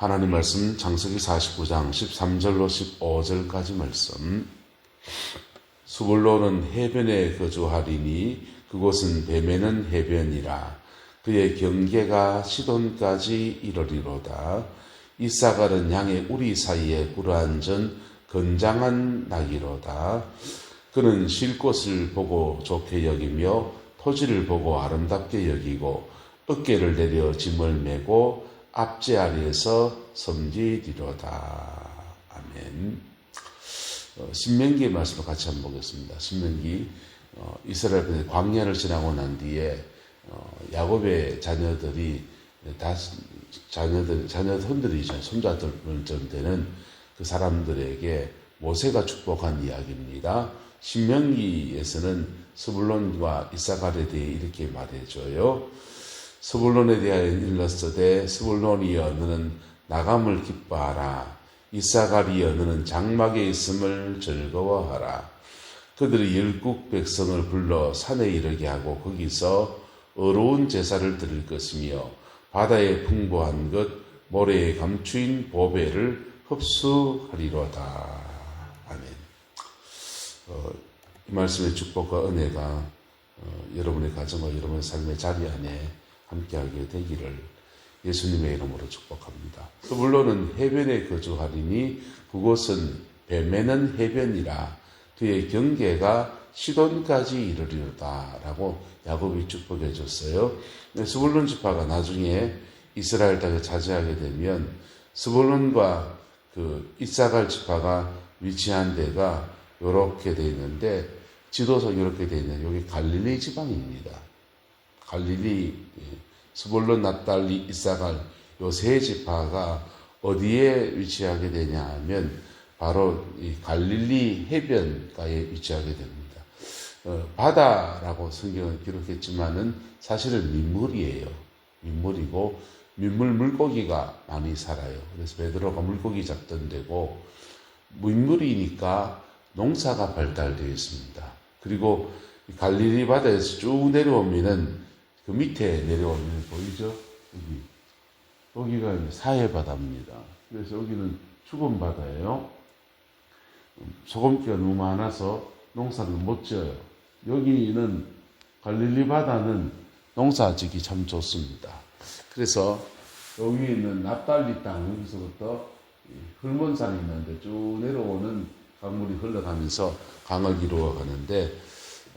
하나님 말씀 창세기 49장 13절로 15절까지 말씀. 스불론은 해변에 거주하리니 그곳은 뱀에는 해변이라. 그의 경계가 시돈까지 이르리로다. 이사갈은 양의 우리 사이에 굴러앉은 건장한 나귀로다. 그는 쉴 곳을 보고 좋게 여기며 토지를 보고 아름답게 여기고 어깨를 내려 짐을 메고 앞제아리에서 섬기리로다. 아멘. 신명기의 말씀을 같이 한번 보겠습니다. 신명기 이스라엘 광야를 지나고 난 뒤에 야곱의 자녀들이 자녀들이죠. 손자들 좀 되는 그 사람들에게 모세가 축복한 이야기입니다. 신명기에서는 스불론과 이사갈에 대해 이렇게 말해줘요. 스불론에 대하여 일렀으되 스불론이여 너는 나감을 기뻐하라. 이사갈이여 너는 장막에 있음을 즐거워하라. 그들이 열국 백성을 불러 산에 이르게 하고 거기서 어로운 제사를 드릴 것이며 바다에 풍부한 것 모래에 감추인 보배를 흡수하리로다. 아멘. 이 말씀의 축복과 은혜가 여러분의 가정과 여러분의 삶의 자리 안에 함께하게 되기를 예수님의 이름으로 축복합니다. 스불론은 해변에 거주하리니 그곳은 뱀에는 해변이라. 그의 경계가 시돈까지 이르리로다 라고 야곱이 축복해 줬어요. 스불론 지파가 나중에 이스라엘 땅에 차지하게 되면 스불론과 그 이사갈 지파가 위치한 데가 이렇게 돼 있는데 지도상 이렇게 돼 있는 여기 갈릴리 지방입니다. 갈릴리, 스불론, 납달리, 이사갈 요 세 지파가 어디에 위치하게 되냐 하면 바로 이 갈릴리 해변가에 위치하게 됩니다. 바다라고 성경은 기록했지만은 사실은 민물이에요. 민물이고 민물 물고기가 많이 살아요. 그래서 베드로가 물고기 잡던 데고 민물이니까 농사가 발달되어 있습니다. 그리고 갈릴리 바다에서 쭉 내려오면은 그 밑에 내려오면 보이죠? 여기가 사해바다입니다. 그래서 여기는 죽은 바다예요. 소금기가 너무 많아서 농사를 못 지어요. 여기는 갈릴리 바다는 농사 짓기 참 좋습니다. 그래서 여기 있는 납달리 땅, 여기서부터 헐몬산이 있는데 쭉 내려오는 강물이 흘러가면서 강을 이루어가는데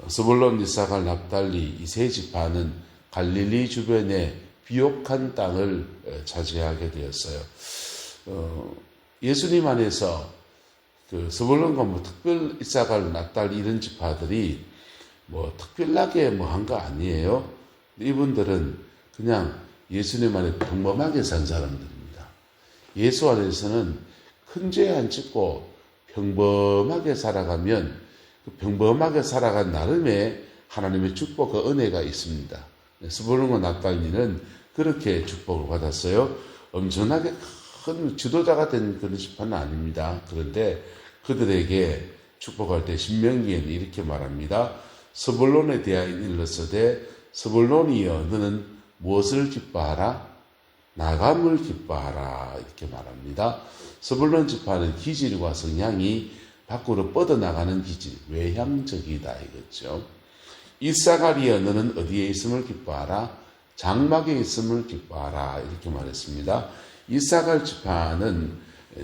스불론, 이사갈, 납달리 이 세 지파는 갈릴리 주변에 비옥한 땅을 차지하게 되었어요. 예수님 안에서 그 스불론과 뭐 특별 이사갈, 납달리 이런 지파들이 뭐 특별하게 뭐 한 거 아니에요. 이분들은 그냥 예수님 안에 평범하게 산 사람들입니다. 예수 안에서는 큰 죄 안 짓고 평범하게 살아가면 그 평범하게 살아간 나름의 하나님의 축복과 은혜가 있습니다. 스불론과 납달리는 그렇게 축복을 받았어요. 엄청나게 큰 지도자가 된 그런 지파는 아닙니다. 그런데 그들에게 축복할 때 신명기에는 이렇게 말합니다. 스불론에 대하여 일렀으되 스불론이여 너는 무엇을 기뻐하라? 나감을 기뻐하라. 이렇게 말합니다. 스불론 지파는 기질과 성향이 밖으로 뻗어나가는 기질, 외향적이다 이거죠. 이사갈이여 너는 어디에 있음을 기뻐하라? 장막에 있음을 기뻐하라. 이렇게 말했습니다. 이사갈 지파는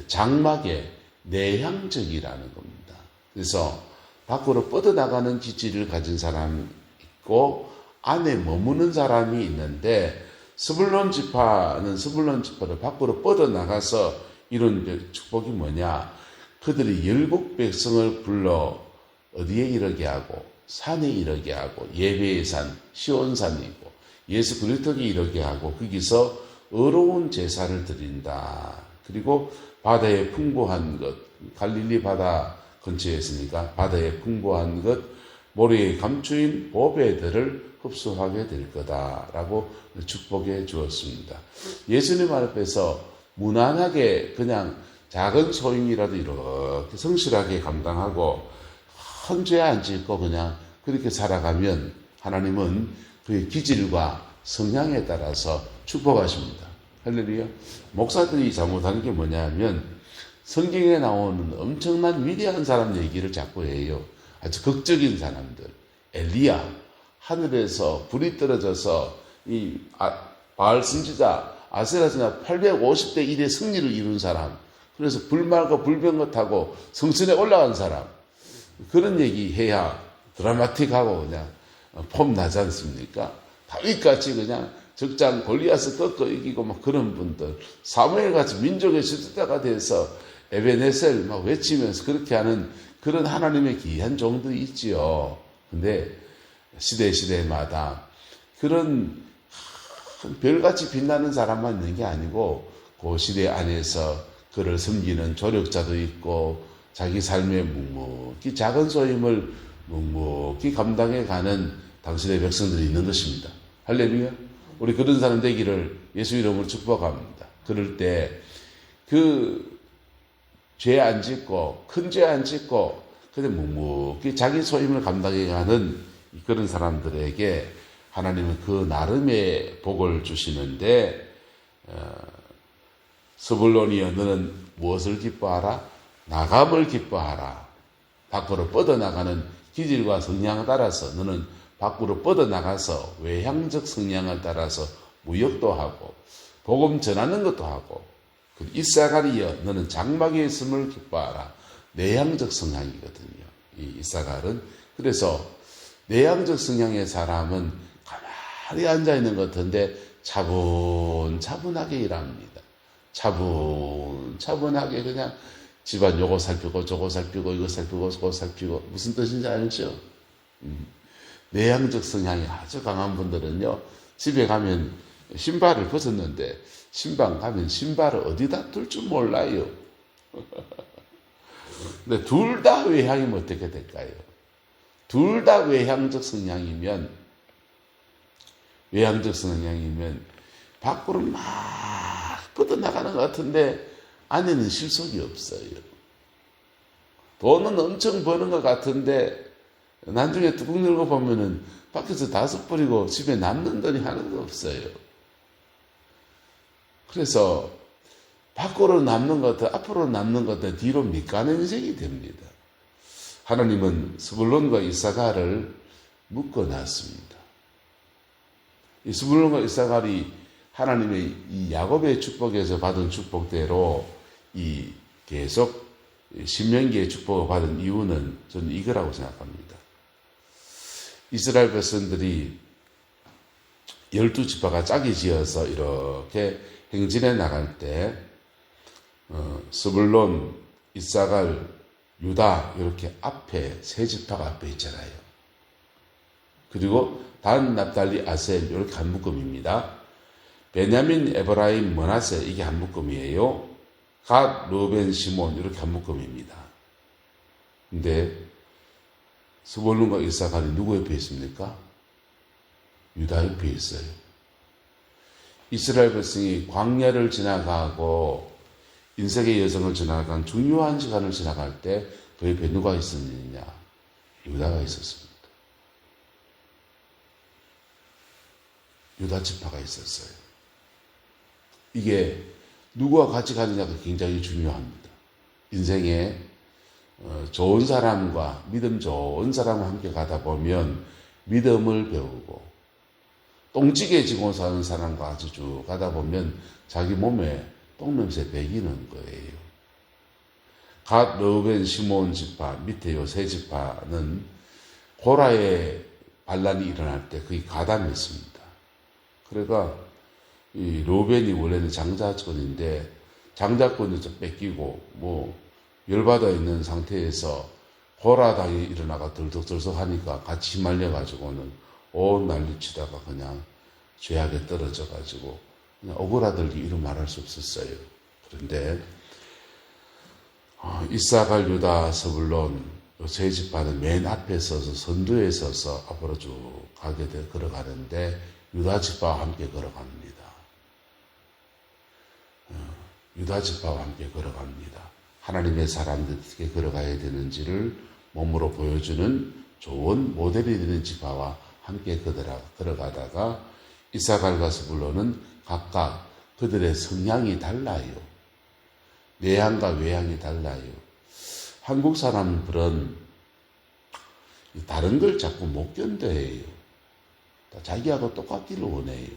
장막에 내향적이라는 겁니다. 그래서 밖으로 뻗어나가는 기질을 가진 사람이 있고 안에 머무는 사람이 있는데 스불론 지파를 밖으로 뻗어나가서 이룬 축복이 뭐냐? 그들이 열국 백성을 불러 어디에 이르게 하고 산에 이르게 하고 예배의 산, 시온산이고 예수 그리스도에 이르게 하고 거기서 어로운 제사를 드린다. 그리고 바다에 풍부한 것, 갈릴리 바다 근처에 있으니까 바다에 풍부한 것, 모래에 감추인 보배들을 흡수하게 될 거다라고 축복해 주었습니다. 예수님 앞에서 무난하게 그냥 작은 소임이라도 이렇게 성실하게 감당하고 큰 죄 안 짓고 그냥 그렇게 살아가면 하나님은 그의 기질과 성향에 따라서 축복하십니다. 할렐루야. 목사들이 잘못하는 게 뭐냐면 성경에 나오는 엄청난 위대한 사람 얘기를 자꾸 해요. 아주 극적인 사람들. 엘리야, 하늘에서 불이 떨어져서 바알 선지자 아세라 선지자 850대 1의 승리를 이룬 사람. 그래서 불말과 불병거 타고 성전에 올라간 사람. 그런 얘기 해야 드라마틱하고 그냥 폼 나지 않습니까? 다윗같이 그냥 적장 골리앗을 꺾어 이기고 막 그런 분들, 사무엘같이 민족의 지도자가 돼서 에베네셀 막 외치면서 그렇게 하는 그런 하나님의 귀한 종들이 있지요. 근데 시대마다 그런 별같이 빛나는 사람만 있는 게 아니고 그 시대 안에서 그를 섬기는 조력자도 있고 자기 삶의 묵묵히 작은 소임을 묵묵히 감당해가는 당신의 백성들이 있는 것입니다. 할렐루야. 우리 그런 사람 되기를 예수 이름으로 축복합니다. 그럴 때 그 죄 안 짓고 큰 죄 안 짓고 그냥 묵묵히 자기 소임을 감당해가는 그런 사람들에게 하나님은 그 나름의 복을 주시는데 스불론이여 너는 무엇을 기뻐하라? 나감을 기뻐하라. 밖으로 뻗어나가는 기질과 성향에 따라서 너는 밖으로 뻗어나가서 외향적 성향을 따라서 무역도 하고 복음 전하는 것도 하고 이사갈이여 너는 장막에 있음을 기뻐하라. 내향적 성향이거든요. 이 이사갈은. 그래서 내향적 성향의 사람은 가만히 앉아있는 것 같은데 차분하게 일합니다. 차분하게 그냥 집안 요거 살피고 저거 살피고 이거 살피고 저거 살피고 무슨 뜻인지 알죠? 내향적 성향이 아주 강한 분들은요, 집에 가면 신발을 벗었는데 신방 가면 신발을 어디다 둘 줄 몰라요. 근데 둘 다 외향이면 어떻게 될까요? 둘 다 외향적 성향이면 밖으로 막 뻗어나가는 것 같은데 안에는 실속이 없어요. 돈은 엄청 버는 것 같은데 나중에 뚜껑 열고 보면은 밖에서 다 써버리고 집에 남는 돈이 하나도 없어요. 그래서 밖으로 남는 것들, 앞으로 남는 것들, 뒤로 밑가는 인생이 됩니다. 하나님은 스불론과 이사갈을 묶어놨습니다. 이 스불론과 이사갈이 하나님의 이 야곱의 축복에서 받은 축복대로 이 계속 신명기의 축복을 받은 이유는 저는 이거라고 생각합니다. 이스라엘 백성들이 12지파가 짝이 지어서 이렇게 행진해 나갈 때 스불론, 이사갈, 유다 이렇게 앞에 세 지파가 앞에 있잖아요. 그리고 단, 납달리, 아셀 이렇게 한 묶음입니다. 베냐민, 에브라임, 므낫세 이게 한 묶음이에요. 갓, 르벤, 시몬 이렇게 한 묶음입니다. 근데 스불론과 이사갈이 누구 옆에 있습니까? 유다 옆에 있어요. 이스라엘 백성이 광야를 지나가고 인생의 여정을 지나간 중요한 시간을 지나갈 때 그 옆에 누가 있었느냐? 유다가 있었습니다. 유다 지파가 있었어요. 이게 누구와 같이 가느냐가 굉장히 중요합니다. 인생에 좋은 사람과 믿음 좋은 사람과 함께 가다 보면 믿음을 배우고 똥찌개지고 사는 사람과 같이 쭉 가다 보면 자기 몸에 똥냄새 배기는 거예요. 갓, 르벤, 시몬 지파 밑에 요 세 지파는 고라의 반란이 일어날 때 거의 가담했습니다. 그러니까 이 르벤이 원래는 장자권인데 장자권을 좀 뺏기고 뭐 열받아 있는 상태에서 고라당이 일어나가 들썩들썩 하니까 같이 휘말려가지고는 온 난리치다가 그냥 죄악에 떨어져가지고 그냥 억울하들기 이런 말할 수 없었어요. 그런데 이사갈, 유다, 스불론 세 지파는 맨 앞에 서서 선두에 서서 앞으로 쭉 걸어가는데 유다 지파와 함께 걸어갑니다. 유다 지파와 함께 걸어갑니다. 하나님의 사람들이 어떻게 걸어가야 되는지를 몸으로 보여주는 좋은 모델이 되는 지파와 함께 걸어가다가 이사갈과 스불론은 각각 그들의 성향이 달라요. 내향과 외향이 달라요. 한국 사람들은 다른 걸 자꾸 못 견뎌해요. 자기하고 똑같기를 원해요.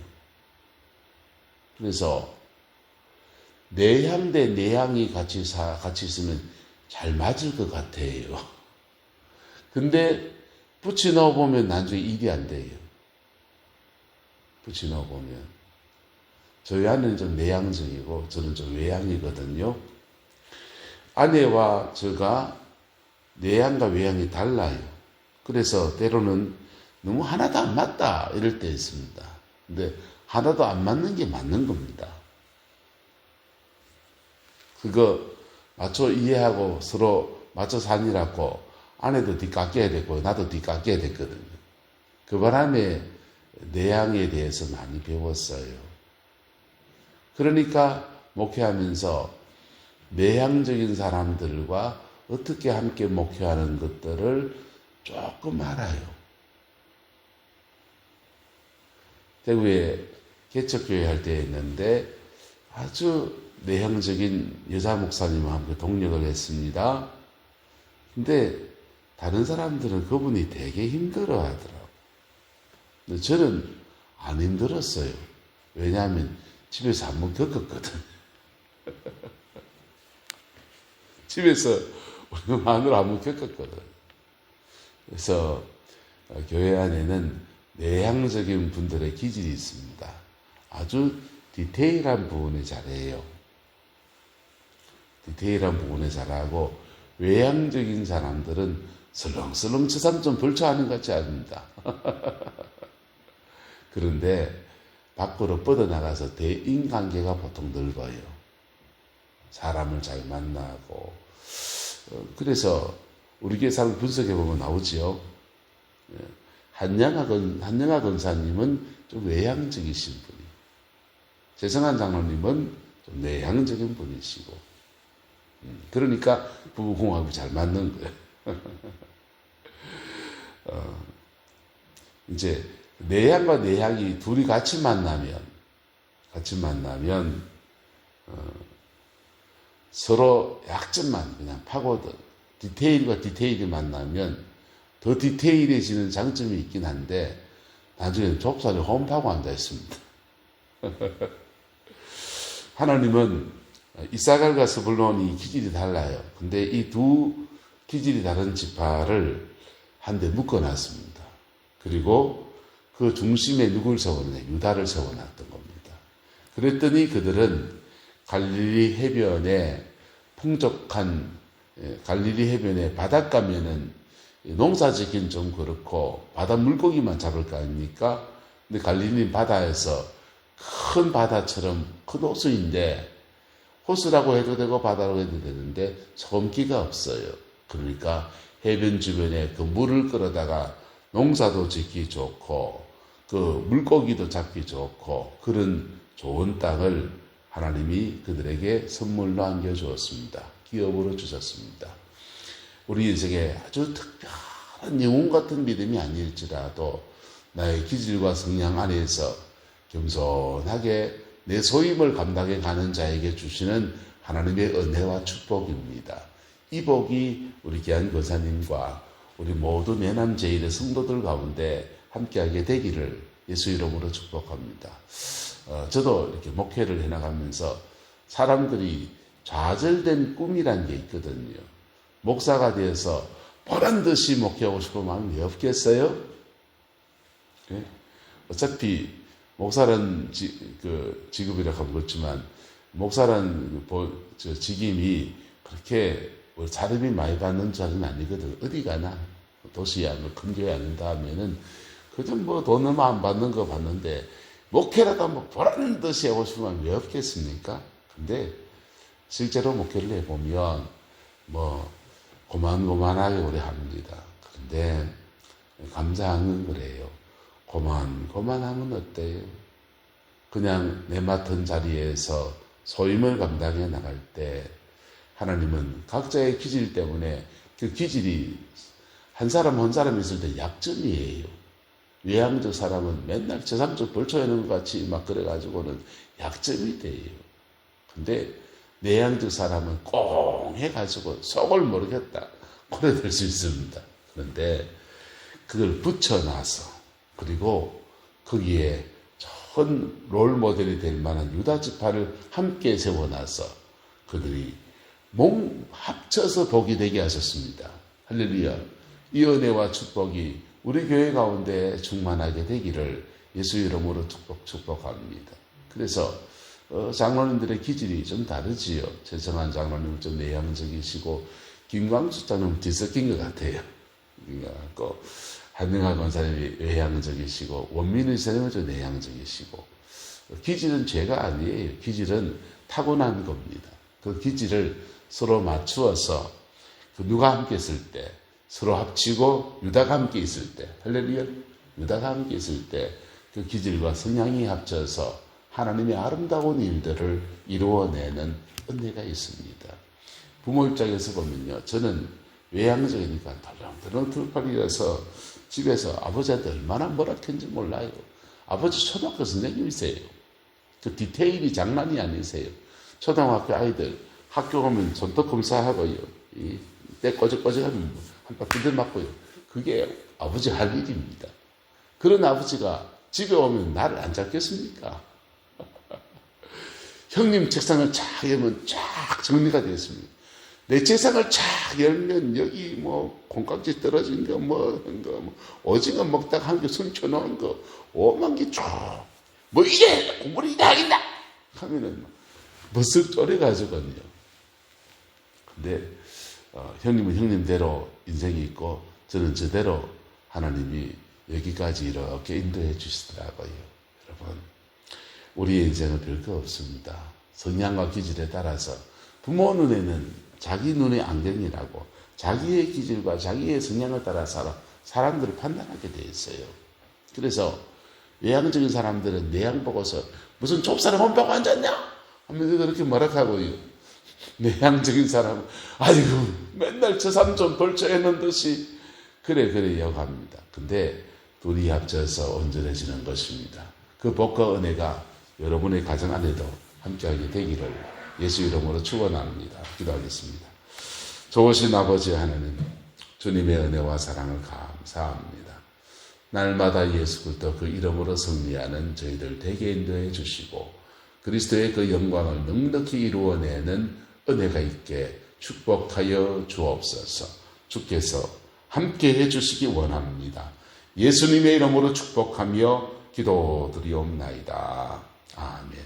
그래서 내향 대 내향이 같이 있으면 잘 맞을 것 같아요. 근데 붙이 넣어보면 나중에 일이 안 돼요. 붙이 넣어보면. 저희 아내는 좀 내향적이고 저는 좀 외향이거든요. 아내와 제가 내향과 외향이 달라요. 그래서 때로는 너무 하나도 안 맞다 이럴 때 있습니다. 근데 하나도 안 맞는 게 맞는 겁니다. 그거 맞춰 이해하고 서로 맞춰 사니라고 아내도 뒤깎여야 되고 나도 뒤깎여야 됐거든요. 그 바람에 내향에 대해서 많이 배웠어요. 그러니까 목회하면서 내향적인 사람들과 어떻게 함께 목회하는 것들을 조금 알아요. 대구에 개척교회 할 때 했는데 아주 내향적인 여자 목사님과 함께 동력을 했습니다. 근데 다른 사람들은 그분이 되게 힘들어 하더라고요. 근데 저는 안 힘들었어요. 왜냐하면 집에서 한번 겪었거든. 집에서 우리 마누라 한번 겪었거든. 그래서 교회 안에는 내향적인 분들의 기질이 있습니다. 아주 디테일한 부분에 잘해요. 디테일한 부분에 잘하고 외향적인 사람들은 설렁설렁 저산 좀 벌초하는 것 같지 않습니다. 그런데 밖으로 뻗어나가서 대인관계가 보통 넓어요. 사람을 잘 만나고 그래서 우리 교회사를 분석해보면 나오지요. 한영아 권사님은 좀 외향적이신 분이, 최성한 장로님은 좀 내향적인 분이시고, 그러니까 부부궁합이 잘 맞는 거예요. 이제 내향과 내향이 둘이 같이 만나면 서로 약점만 그냥 파고들, 디테일과 디테일이 만나면 더 디테일해지는 장점이 있긴 한데 나중에는 좁쌀에 홈파고 앉아 있습니다. 하나님은 이사갈과 스불론이 기질이 달라요. 근데 이 두 기질이 다른 지파를 한데 묶어놨습니다. 그리고 그 중심에 누굴 세웠냐? 유다를 세워놨던 겁니다. 그랬더니 그들은 갈릴리 해변에 풍족한 갈릴리 해변에 바닷가면은 농사 짓기는 좀 그렇고 바다 물고기만 잡을 거 아닙니까? 근데 갈릴리 바다에서 큰 바다처럼 큰 호수인데 호수라고 해도 되고 바다라고 해도 되는데 섬기가 없어요. 그러니까 해변 주변에 그 물을 끌어다가 농사도 짓기 좋고 그 물고기도 잡기 좋고 그런 좋은 땅을 하나님이 그들에게 선물로 안겨주었습니다. 기업으로 주셨습니다. 우리 인생에 아주 특별한 영웅 같은 믿음이 아닐지라도 나의 기질과 성향 안에서 겸손하게 내 소임을 감당해 가는 자에게 주시는 하나님의 은혜와 축복입니다. 이 복이 우리 귀한 권사님과 우리 모두 내남 제1의 성도들 가운데 함께하게 되기를 예수 이름으로 축복합니다. 저도 이렇게 목회를 해나가면서 사람들이 좌절된 꿈이란 게 있거든요. 목사가 되어서 보란듯이 목회하고 싶은 마음이 왜 없겠어요? 네? 어차피 목사란 직업이라고 하면 그렇지만 목사란 직임이 그렇게 자립이 많이 받는 자는 아니거든. 어디 가나 도시야 큰 교회 아닌다 하면은 그저 돈 얼마 안 받는 거 봤는데 목회라도 한번 보란듯이 하고 싶으면 왜 없겠습니까? 근데 실제로 목회를 해보면 고만고만하게 오래 합니다. 그런데 감사한 건 그래요. 고만하면 어때요? 그냥 내 맡은 자리에서 소임을 감당해 나갈 때 하나님은 각자의 기질 때문에 그 기질이 한 사람 있을 때 약점이에요. 외향적 사람은 맨날 재상적 벌초하는 것 같이 막 그래가지고는 약점이 돼요. 근데 내향적 사람은 꽁 해가지고 속을 모르겠다. 그래 될 수 있습니다. 그런데 그걸 붙여놔서 그리고 거기에 전 롤모델이 될 만한 유다 지파를 함께 세워놔서 그들이 몸 합쳐서 복이 되게 하셨습니다. 할렐루야. 이 은혜와 축복이 우리 교회 가운데 충만하게 되기를 예수 이름으로 축복합니다. 그래서 장로님들의 기질이 좀 다르지요. 최성환 장로님은 좀 내향적이시고 김광수 장로님은 뒤섞인 것 같아요. 그러니까 한능하 권사님이 외향적이시고 원민의 선생님은 좀 내향적이시고 기질은 죄가 아니에요. 기질은 타고난 겁니다. 그 기질을 서로 맞추어서 누가 함께 있을 때 서로 합치고 유다가 함께 있을 때 할렐루야 유다가 함께 있을 때 그 기질과 성향이 합쳐서 하나님의 아름다운 일들을 이루어내는 은혜가 있습니다. 부모 입장에서 보면요. 저는 외향적이니까 덜렁덜렁 털팔이라서 집에서 아버지한테 얼마나 뭐라 했는지 몰라요. 아버지 초등학교 선생님이세요. 그 디테일이 장난이 아니세요. 초등학교 아이들 학교 오면 손톱 검사하고요. 때 꼬적꼬적하면 한바 두대 맞고요. 그게 아버지 할 일입니다. 그런 아버지가 집에 오면 나를 안 잡겠습니까? 형님 책상을 쫙 열면 쫙 정리가 되어 있습니다. 내 책상을 쫙 열면 여기 뭐 콩깍지 떨어진 거 뭐 오징어 먹다가 한 개 숨겨놓은 거 오만 개 쭉 뭐 이게 공부를 이래 하겠다 하면은 머쓱 쪼려가지거든요. 근데 형님은 형님대로 인생이 있고 저는 저대로 하나님이 여기까지 이렇게 인도해 주시더라고요. 여러분 우리의 인생은 별거 없습니다. 성향과 기질에 따라서 부모 눈에는 자기 눈의 안경이라고 자기의 기질과 자기의 성향을 따라서 사람들을 판단하게 돼 있어요. 그래서 외향적인 사람들은 내향 보고서 무슨 좁쌀에 혼밥 앉았냐 하면서 그렇게 뭐라하고요. 내향적인 사람은 아이고 맨날 저 삼촌 벌초해놓은 듯이 그래 여갑니다. 근데 둘이 합쳐서 온전해지는 것입니다. 그 복과 은혜가 여러분의 가정 안에도 함께하게 되기를 예수 이름으로 축원합니다. 기도하겠습니다. 좋으신 아버지 하나님, 주님의 은혜와 사랑을 감사합니다. 날마다 예수 그리스도 그 이름으로 승리하는 저희들 되게 인도해 주시고 그리스도의 그 영광을 넉넉히 이루어내는 은혜가 있게 축복하여 주옵소서. 주께서 함께 해주시기 원합니다. 예수님의 이름으로 축복하며 기도드리옵나이다. 아멘.